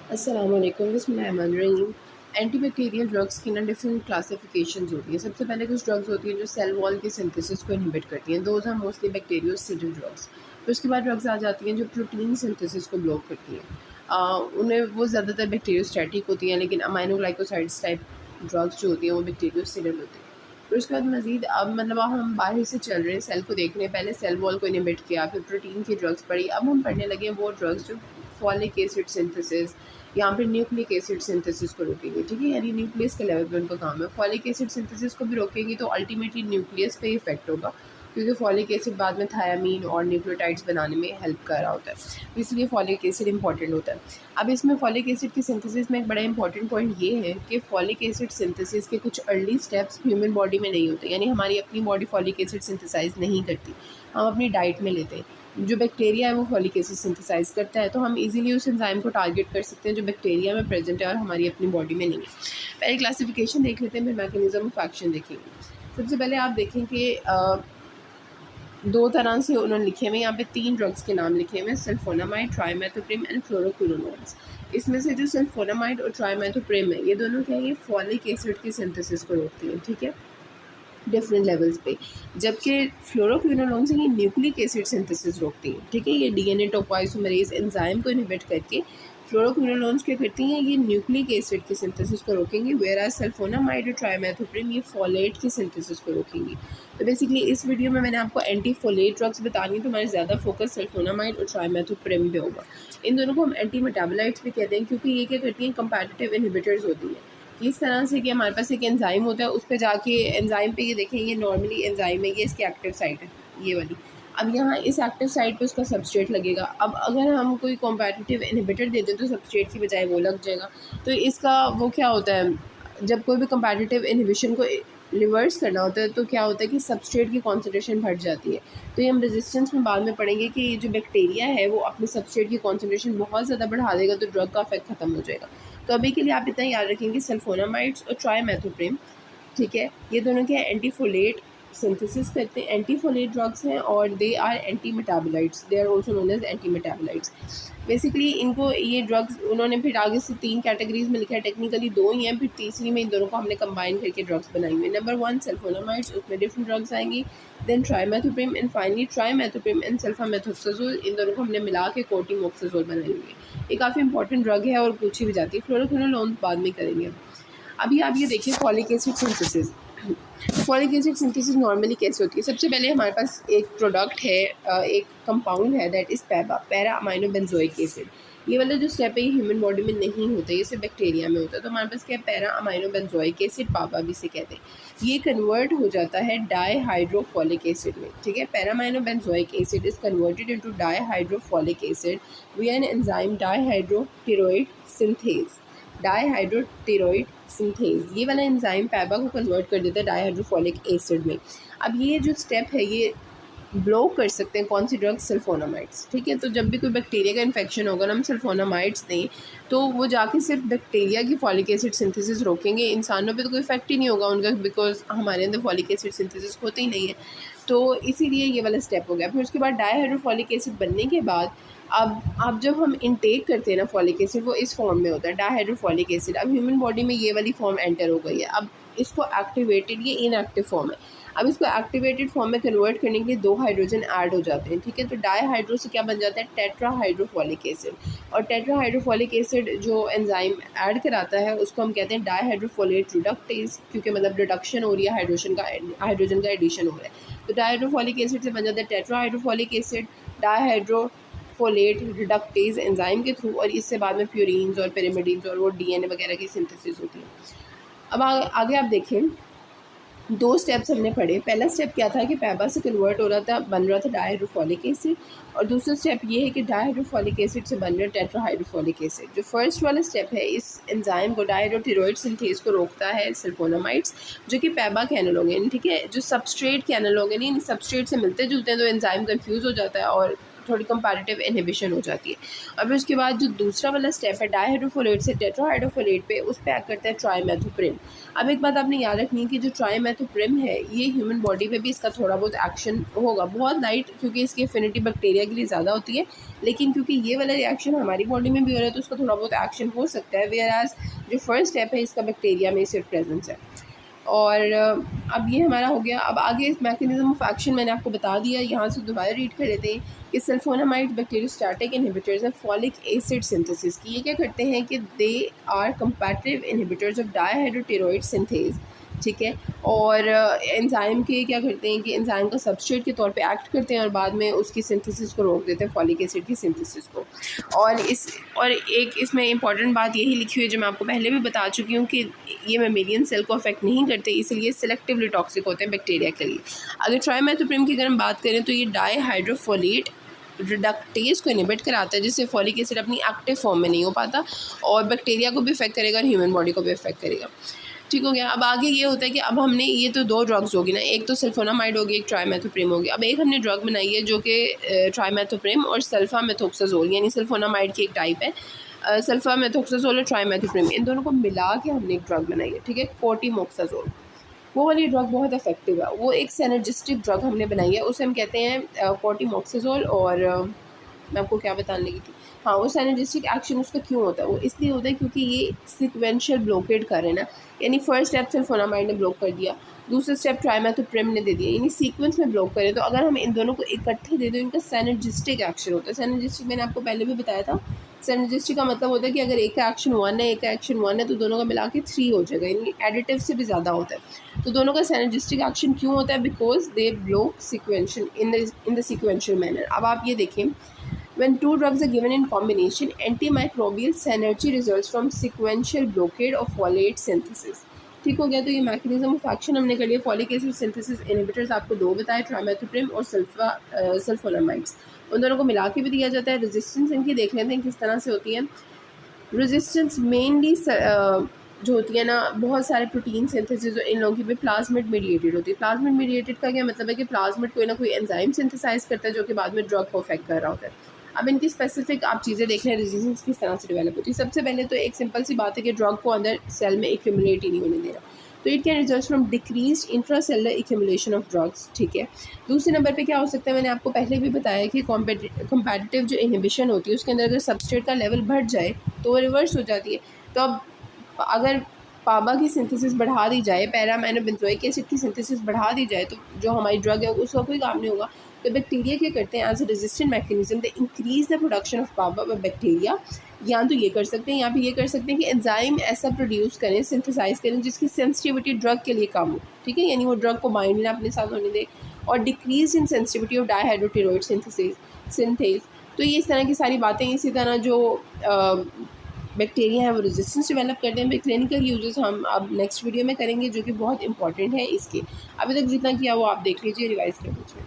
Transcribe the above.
अस्सलाम वालेकुम, बिस्मिल्लाहिर्रहमानिर्रहीम। एंटीबैक्टीरियल ड्रग्स की ना डिफरेंट क्लासिफिकेशंस होती हैं। सबसे पहले कुछ ड्रग्स होती हैं जो सेल वॉल के सिंथेसिस को इनहिबिट करती हैं। Those are mostly bacteriocidic drugs. फिर उसके बाद ड्रग्स आ जाती हैं जो प्रोटीन सिंथेसिस को ब्लॉक करती हैं। उन्हें वो ज़्यादातर बैक्टीरियोस्टैटिक होती हैं, लेकिन अमाइनोग्लाइकोसाइड्स टाइप ड्रग्स जो होती हैं वो बैक्टीरियोसिडिक होती हैं। फिर उसके बाद मज़ीद अब मतलब हम बाहर से चल रहे हैं, सेल को देख रहे हैं, पहले सेल वॉल को इनहिबिट किया, फिर प्रोटीन की ड्रग्स पढ़ी, अब हम पढ़ने लगे वो ड्रग्स जो फॉलिक एसिड सिंथेसिस यहाँ पे न्यूक्लिक एसिड सिंथेसिस को रोकेंगे। ठीक है, यानी न्यूक्लियस के लेवल पे उनका काम है। फॉलिक एसिड सिंथेसिस को भी रोकेंगी तो अल्टीमेटली न्यूक्लियस पे इफेक्ट होगा, क्योंकि फॉलिक एसिड बाद में थायामीन और न्यूक्लियोटाइड्स बनाने में हेल्प कर रहा होता है, तो इसलिए फॉलिक एसिड इंपॉर्टेंट होता है। अब इसमें फॉलिक एसिड की सिंथेसिस में एक बड़ा इंपॉर्टेंट पॉइंट ये है कि फॉलिक एसिड सिंथेसिस के कुछ अर्ली स्टेप्स ह्यूमन बॉडी में नहीं होते, यानी हमारी अपनी बॉडी फॉलिक एसिड सिंथेसाइज नहीं करती, हम अपनी डाइट में लेते हैं। जो बैक्टीरिया है वो फॉलिक एसिड सिंथेसाइज करता है, तो हम इजीली उस एंजाइम को टारगेट कर सकते हैं जो बैक्टीरिया में प्रेजेंट है और हमारी अपनी बॉडी में नहीं है। पहले क्लासिफिकेशन देख लेते हैं, फिर मैकेनिज्म ऑफ एक्शन देखेंगे। सबसे पहले आप देखें कि दो तरह से उन्होंने लिखे हुए, यहाँ पे 3 ड्रग्स के नाम लिखे हुए हैं, सल्फोनामाइड, ट्राइमेथोप्रिम एंड फ्लोरोक्विनोलोन्स। इसमें से जो सल्फोनामाइड और ट्राइमेथोप्रिम है, ये दोनों क्या है, ये फॉलिक एसिड की सिंथेसिस को रोकती हैं। ठीक है, डिफरेंट लेवल्स पे। जबकि फ्लोरोक्विनोलोन से ये न्यूक्लिक एसिड सिंथेसिस रोकती है। ठीक है, ये डीएनए टोपोइसोमरेज एंजाइम को इनहिबिट करके फ्लोरोक्विनोलोन्स क्या करती हैं, ये न्यूक्लिक एसिड की सिंथेसिस को रोकेंगी, वेयर सल्फोनामाइड और ट्राइमेथोप्रिम ये फोलेट की सिंथेसिस को रोकेंगी। तो बेसिकली इस वीडियो में मैंने आपको एंटी फोलेट ड्रग्स बतानी, तो हमारे ज़्यादा फोकस सल्फोनामाइड और ट्राइमेथोप्रिम पे होगा। इन दोनों को हम एंटी मेटाबोलाइट्स भी कहते हैं, क्योंकि ये क्या करती हैं, कंपैटिटिव इनहिबिटर्स होती हैं। इस तरह से कि हमारे पास एक एंजाइम होता है, उस पे जाके एंजाइम पे ये देखें, ये नॉर्मली एंजाइम है, ये इसकी एक्टिव साइट है, ये वाली। अब यहाँ इस एक्टिव साइट पे उसका सबस्ट्रेट लगेगा। अब अगर हम कोई कॉम्पिटिटिव इनहिबिटर दे दें तो सबस्ट्रेट की बजाय वो लग जाएगा। तो इसका वो क्या होता है, जब कोई भी कम्पैटिटिव इनहिबिशन को रिवर्स करना होता है तो क्या होता है कि सबस्ट्रेट की कॉन्सेंट्रेशन बढ़ जाती है। तो ये हम रेजिस्टेंस में बाद में पढ़ेंगे कि ये जो बैक्टीरिया है वो अपने सबस्ट्रेट की कॉन्सेंट्रेशन बहुत ज़्यादा बढ़ा देगा, तो ड्रग का इफेक्ट खत्म हो जाएगा। तो अभी के लिए आप इतना याद रखेंगे, सल्फोनामाइड्स और ट्राइमेथोप्रिम, ठीक है, ये दोनों क्या है, एंटीफोलेट सिंथेसिस करते हैं, एंटीफोलेट ड्रग्स हैं, और they are antimetabolites, they are also known as antimetabolites. Basically इनको ये ड्रग्स उन्होंने फिर आगे से 3 कैटेगरीज में लिखा है, टेक्निकली 2 ही हैं, फिर तीसरी में इन दोनों को हमने कंबाइन करके ड्रग्स बनाई हुई है। नंबर 1 सल्फोनामाइड्स, उसमें डिफरेंट ड्रग्स आएंगी, then trimethoprim and finally trimethoprim and sulfamethoxazole, इन दोनों को हमने मिला के कोटिमोक्साजोल बनाई हुई है। ये काफ़ी इंपॉर्टेंट ड्रग है और पूछी भी जाती है। फ्लोरोक्विनोलोन बाद में करेंगे। अभी आप ये देखिए folic acid synthesis. Folic acid synthesis normally कैसे होती है, सबसे पहले हमारे पास एक प्रोडक्ट है, एक कंपाउंड है, दैट इज़ पैबा, पैरा अमाइनो बेंजोइक एसिड। ये वाला जो स्टेप है ये ह्यूमन बॉडी में नहीं होता, ये सिर्फ बैक्टीरिया में होता है। तो हमारे पास क्या है, पैरा अमाइनो बेंजोइक एसिड, पापा भी इसे कहते हैं। ये कन्वर्ट हो जाता है डाईहाइड्रोफॉलिक एसिड में। ठीक है, para amino benzoic acid is converted into dihydrofolic acid via an enzyme dihydropteroate synthase. Dihydropteroate synthase, ये वाला एंजाइम पैबा को कन्वर्ट कर देता है डाईहाइड्रोफॉलिक एसिड में। अब ये जो स्टेप है ये ब्लॉक कर सकते हैं कौन सी ड्रग, सल्फोनामाइड्स। ठीक है, तो जब भी कोई बैक्टीरिया का इन्फेक्शन होगा ना, हम सल्फोनामाइड्स दें तो वो जाके सिर्फ बैक्टीरिया की फॉलिक एसिड सिंथेसिस रोकेंगे, इंसानों पे तो कोई इफेक्ट ही नहीं होगा उनका, बिकॉज हमारे अंदर फॉलिक एसिड सिंथेसिस होती ही नहीं है। तो इसीलिए ये वाला स्टेप हो गया। फिर उसके बाद डाईहाइड्रोफॉलिक एसिड बनने के बाद अब जब हम इनटेक करते हैं ना फॉलिक एसिड, वो इस फॉर्म में होता है डाईहाइड्रोफॉलिक एसिड। अब ह्यूमन बॉडी में ये वाली फॉर्म एंटर हो गई है। अब इसको एक्टिवेटेड, ये इनएक्टिव फॉर्म है, अब इसको एक्टिवेटेड फॉर्म में कन्वर्ट करने के लिए 2 हाइड्रोजन ऐड हो जाते हैं। ठीक है, तो डाईहाइड्रो से क्या बन जाता है, टेट्राहाइड्रोफॉलिक एसिड। और टेट्राहाइड्रोफॉलिक एसिड जो एंजाइम ऐड कराता है उसको हम कहते हैं डाईहाइड्रोफोलेट रिडक्टेज, क्योंकि मतलब रिडक्शन हो रही है, हाइड्रोजन का एडिशन हो रहा है। तो डाईहाइड्रोफॉलिक एसिड से बन जाता है टेट्राहाइड्रोफॉलिक एसिड डाईहाइड्रोफोलेट रिडक्टेज एंजाइम के थ्रू, और इससे बाद में प्यूरिन्स और पिरिमिडीन्स और वो डीएनए वगैरह की सिंथेसिस होती है। अब आगे आप देखें, 2 स्टेप्स हमने पढ़े। पहला स्टेप क्या था कि पैबा से कन्वर्ट हो रहा था, बन रहा था डाईहाइड्रोफॉलिक एसिड, और दूसरा स्टेप ये है कि डाईहाइड्रोफॉलिक एसिड से बन रहा है टेट्राहाइड्रोफॉलिक एसिड। जो फर्स्ट वाला स्टेप है, इस एंजाइम को डाईहाइड्रोटिरोइड सिंथेज को रोकता है सल्फोनामाइड्स, जो कि पैबा के एनालॉग हैं। ठीक है, जो सबस्ट्रेट के एनालॉग हैं, नहीं सबस्ट्रेट से मिलते जुलते हैं, तो एंजाइम कन्फ्यूज़ हो जाता है और थोड़ी कंपैरेटिव इनहिबिशन हो जाती है। अब उसके बाद जो दूसरा वाला स्टेप है डाइहाइड्रोफोलेट से टेट्राहाइड्रोफोलेट पे, उस पे एक्ट करता है ट्राइमेथोप्रिम। अब एक बात आपने याद रखनी है कि जो ट्राइमेथोप्रिम है ये ह्यूमन बॉडी पे भी इसका थोड़ा बहुत एक्शन होगा, बहुत लाइट, क्योंकि इसकी एफिनिटी बैक्टीरिया के लिए ज़्यादा होती है, लेकिन क्योंकि ये वाला रिएक्शन हमारी बॉडी में भी हो रहा है तो उसका थोड़ा बहुत एक्शन हो सकता है। वेयर एज जो फर्स्ट स्टेप है इसका बैक्टीरिया में सिर्फ प्रेजेंस है। और अब ये हमारा हो गया। अब आगे मैकेनिज्म ऑफ एक्शन मैंने आपको बता दिया, यहाँ से दोबारा रीड कर लेते हैं कि सल्फोनामाइड बैक्टीरियोस्टैटिक इनहिबिटर्स हैं फॉलिक एसिड सिंथेसिस की। ये क्या करते हैं कि they are competitive inhibitors of dihydropteroate synthase, ठीक है। और एंजाइम के क्या करते हैं कि एंजाइम का सबस्ट्रेट के तौर पे एक्ट करते हैं और बाद में उसकी सिंथेसिस को रोक देते हैं, फॉलिक एसिड की सिंथेसिस को। और एक इसमें इंपॉर्टेंट बात यही लिखी हुई है जो मैं आपको पहले भी बता चुकी हूँ कि ये मेमेलियन सेल को अफेक्ट नहीं करते, इसलिए सिलेक्टिवली टॉक्सिक होते हैं बैक्टीरिया के लिए। अगर ट्राइमेथोप्रिम की अगर हम बात करें तो ये डाइहाइड्रोफोलेट रिडक्टेज को इनहिबिट कराता है, जिससे फॉलिक एसिड अपनी एक्टिव फॉर्म में नहीं हो पाता और बैक्टीरिया को भी इफेक्ट करेगा और ह्यूमन बॉडी को भी इफेक्ट करेगा। ठीक हो गया। अब आगे ये होता है कि अब हमने ये तो दो ड्रग्स होगी ना, एक तो सल्फोनामाइड होगी, एक ट्राइमेथोप्रिम होगी। अब एक हमने ड्रग बनाई है जो कि ट्राइमेथोप्रिम और सल्फामेथोक्साजोल, यानी सल्फोनामाइड की एक टाइप है सल्फामेथोक्साजोल और ट्राइमेथोप्रिम, इन दोनों को मिला के हमने एक ड्रग बनाई है, ठीक है, कोटीमोक्साजोल। वो वाली ड्रग बहुत इफेक्टिव है, वो एक सिनर्जिस्टिक ड्रग हमने बनाई है, उसे हम कहते हैं कोटीमोक्साजोल। और मैं आपको क्या बताने लगी थी, हाँ, वो सिनर्जिस्टिक एक्शन उसका क्यों होता है, वो इसलिए होता है क्योंकि ये सिक्वेंशियल ब्लॉकेड कर रहे हैं ना, यानी फर्स्ट स्टेप सल्फोनामाइड ने ब्लॉक कर दिया, दूसरा स्टेप ट्राइमेथोप्रिम ने दे दिया, यानी सीक्वेंस में ब्लॉक करें। तो अगर हम इन दोनों को इकट्ठे दे दो, इनका सिनर्जिस्टिक एक्शन होता है। सिनर्जिस्टिक मैंने आपको पहले भी बताया था, सिनर्जिस्टिक का मतलब होता है कि अगर एक का एक्शन 1 है, एक का एक्शन 1 है, तो दोनों का मिला के 3 हो जाएगा, यानी एडिटिव से भी ज़्यादा होता है। तो दोनों का सिनर्जिस्टिक एक्शन क्यों होता है, because they block sequential in the sequential manner. अब आप ये देखें, when two drugs are given in combination, antimicrobial synergy results from sequential blockade of folate synthesis। ठीक हो गया। तो ये मैकेनिज्म ऑफ एक्शन हमने कर लिया। फॉलिक एसिड सिंथेसिस इनहिबिटर्स आपको दो बताए, ट्राइमेथोप्रिम और सल्फोनामाइड्स, उन दोनों को मिला के भी दिया जाता है। रेजिस्टेंस इनकी देख लेते हैं किस तरह से होती है। रेजिस्टेंस मेनली जो होती है ना, बहुत सारे प्रोटीन सिंथेसिस इन लोगों की भी प्लाज्मिड मीडिएटेड होती है। प्लाज्मिड मीडिएटेड का क्या मतलब है कि प्लाज्मिड कोई ना कोई एंजाइम सिंथेसाइज करता है जो कि बाद में ड्रग को अफेक्ट कर रहा होता है। अब इनकी स्पेसिफिक आप चीज़ें देख लें, रेजिस्टेंस किस तरह से डेवलप होती है। सबसे पहले तो एक सिंपल सी बात है कि ड्रग को अंदर सेल में एक्यूमुलेट ही नहीं होने देना, तो it can result from decrease intracellular accumulation of drugs, ठीक है। दूसरे नंबर पे क्या हो सकता है, मैंने आपको पहले भी बताया कि कॉम्पेटिटिव जो इनहिबिशन होती है उसके अंदर अगर सबस्ट्रेट का लेवल बढ़ जाए तो वो रिवर्स हो जाती है। तो अब अगर पाबा की सिंथेसिस बढ़ा दी जाए, पैरामाइनोबेंजोइक एसिड की सिंथेसिस बढ़ा दी जाए, तो जो हमारी ड्रग है उसका कोई काम नहीं होगा। तो बैक्टीरिया क्या करते हैं, as a resistant mechanism they increase the production of PABA by bacteria. या तो ये कर सकते हैं या फिर ये कर सकते हैं कि एंजाइम ऐसा प्रोड्यूस करें, सिंथेसाइज करें जिसकी सेंसिटिविटी ड्रग के लिए कम हो, ठीक है, यानी वो ड्रग को बाइंड ना अपने साथ होने दे। और decrease in sensitivity of dihydropteroate synthase. तो ये इस तरह की सारी बातें। इसी तरह जो बैक्टीरिया हैं वो रेजिस्टेंस डेवलप करते हैं। क्लिनिकल यूजेस हम अब नेक्स्ट वीडियो में करेंगे जो कि बहुत इंपॉर्टेंट है इसके। अभी तक जितना किया वो आप देख लीजिए, रिवाइज कर लीजिए।